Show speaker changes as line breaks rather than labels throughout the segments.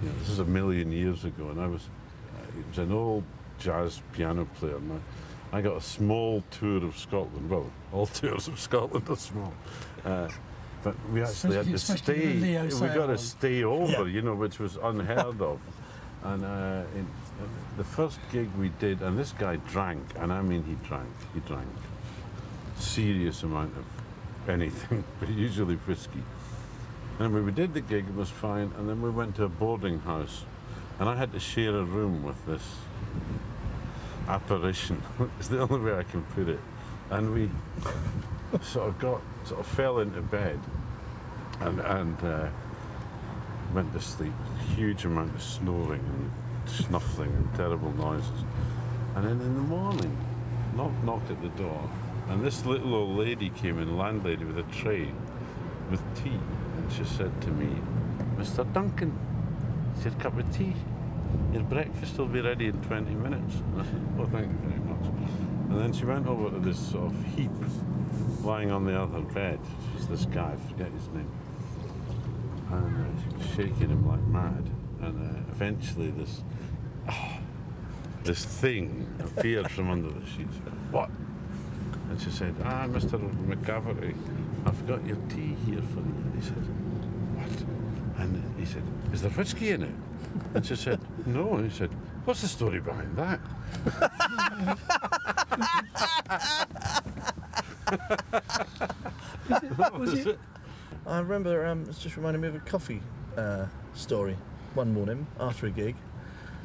you know, this is a million years ago, and it was an old jazz piano player, and I got a small tour of Scotland. Well, all tours of Scotland are small. But we actually had to stay. We got to stay over, you know, which was unheard of. And the first gig we did, and this guy drank, and I mean he drank serious amount of anything, but usually whiskey. And when we did the gig, it was fine, and then we went to a boarding house, and I had to share a room with this apparition. It's the only way I can put it. And we sort of fell into bed and went to sleep. Huge amount of snoring and snuffling and terrible noises. And then in the morning, knocked at the door, and this little old lady came in, landlady, with a tray with tea, and she said to me, "Mr. Duncan, it's your cup of tea. Your breakfast will be ready in 20 minutes." And I said, "Oh, thank you very much." And then she went over to this sort of heap lying on the other bed. It was this guy, I forget his name. And she was shaking him like mad. And eventually this thing appeared from under the sheets. "What?" And she said, "Mr. McCaverty, I've got your tea here for you." And he said, "What?" And he said, "Is there whiskey in it?" And she said, "No." And he said, "What's the story behind that?"
Was it? I remember, it's just reminded me of a coffee story. One morning after a gig,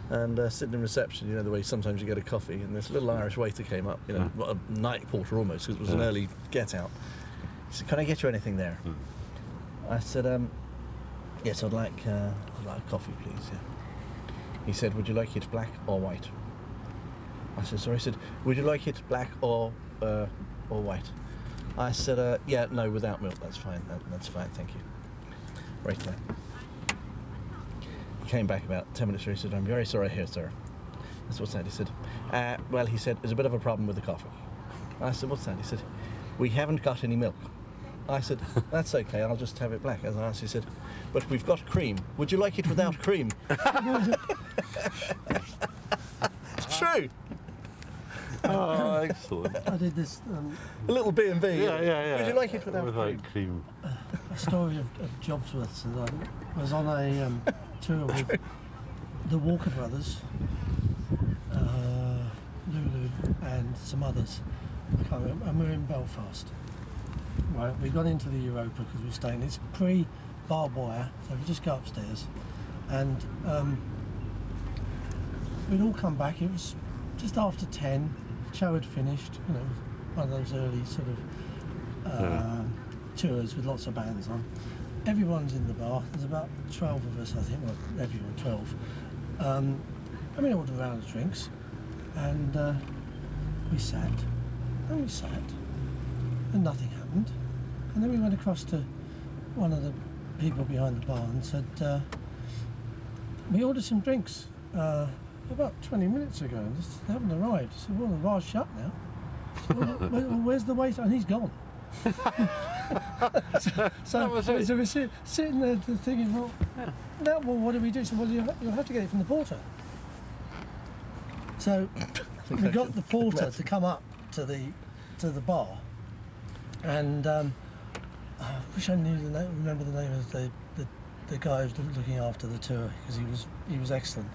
and sitting in reception, you know the way sometimes you get a coffee, and this little Irish waiter came up, you know, a night porter almost, because it was an early get out. He said, "Can I get you anything there?" I said, "Yes, I'd like a coffee, please." Yeah. He said, "Would you like it black or white?" I said, "Sorry." He said, "Would you like it black or white?" I said, "Yeah, no, without milk, that's fine. That's fine, thank you." Right there. He came back about 10 minutes later. He said, "I'm very sorry here, sir." I said, "What's that?" He said, "Well," he said, "there's a bit of a problem with the coffee." I said, "What's that?" He said, "We haven't got any milk." I said, "That's okay, I'll just have it black." As I asked, he said, "But we've got cream. Would you like it without cream?" It's true.
Oh, excellent.
I did this.
A little B&B.
Yeah.
Would you like it without
cream?
A story of Jobsworth's, and I was on a tour with the Walker Brothers, Lulu, and some others. I can't remember. And we were in Belfast. Right, we got into the Europa because we were staying. It's pre-barbed wire, so we just go upstairs, and we'd all come back. It was just after 10. Show had finished. You know, one of those early sort of tours with lots of bands on. Everyone's in the bar. There's about 12 of us, I think. Well, everyone 12. And we ordered a round of drinks, and we sat, and nothing happened. And then we went across to one of the people behind the bar and said, "We ordered some drinks about 20 minutes ago, and just haven't arrived." I said, "Well, the bar's shut now." Well, where's the waiter? And he's gone. so we're sitting there thinking, well, what do we do? So, well, you'll have to get it from the porter. So we got the porter to come up to the bar, and I wish I remember the name of the guy who was looking after the tour, because he was excellent.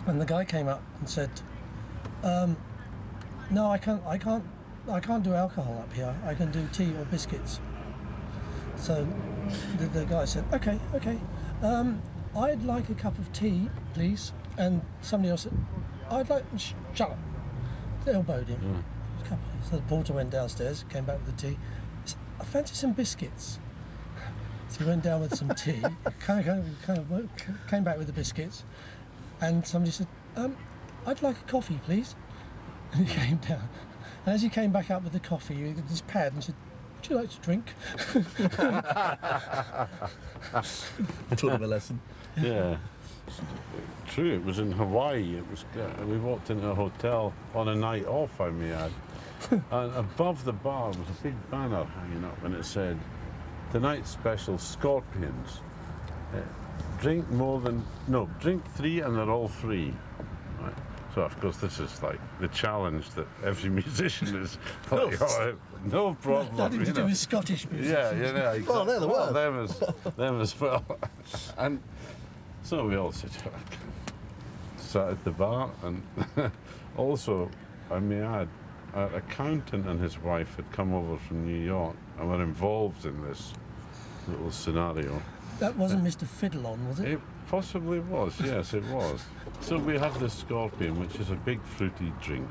And the guy came up and said, "No, I can't do alcohol up here. I can do tea or biscuits." So the guy said, "Okay. I'd like a cup of tea, please." And somebody else said, "I'd like..." Shut up. They elbowed him. So the porter went downstairs, came back with the tea. He said, "I fancy some biscuits." So he went down with some tea, kind of came back with the biscuits, and somebody said, "I'd like a coffee, please." And he came down. And as he came back up with the coffee, he had this pad and said, "Would you like to drink?" Taught him a lesson.
Yeah. True, it was in Hawaii. It was. We walked into a hotel on a night off, I may add, and above the bar was a big banner hanging up, and it said, "Tonight's special, scorpions. drink drink 3 and they're all free. Right. So of course this is like the challenge that every musician is like, oh, no problem.
Nothing to do with Scottish music.
Yeah, exactly.
Well, they're the worst.
Them as well. And so we all sat at the bar, and also, I may add, an accountant and his wife had come over from New York and were involved in this little scenario.
That wasn't Mr. Fiddle-on, was it?
It possibly was, yes, it was. So we have this Scorpion, which is a big fruity drink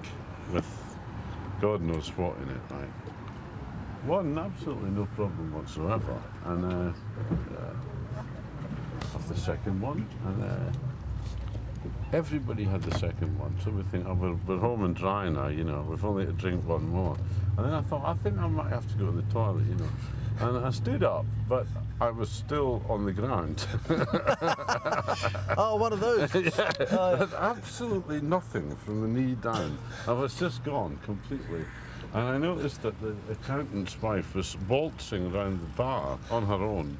with God knows what in it, right? Absolutely no problem whatsoever. And have the second one, and everybody had the second one. So we think, oh, we're home and dry now, you know, we've only to drink one more. And then I thought, I think I might have to go to the toilet, you know. And I stood up, but I was still on the ground.
Oh, one of those.
Yeah, absolutely nothing from the knee down. I was just gone completely. And I noticed that the accountant's wife was waltzing around the bar on her own,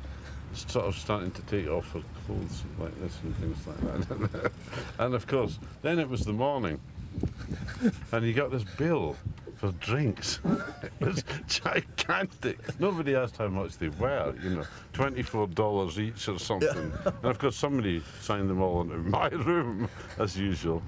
sort of starting to take off her clothes like this and things like that. And of course, then it was the morning, and you got this bill for drinks. It was gigantic. Nobody asked how much they were, you know, $24 each or something. Yeah. And of course somebody signed them all into my room, as usual.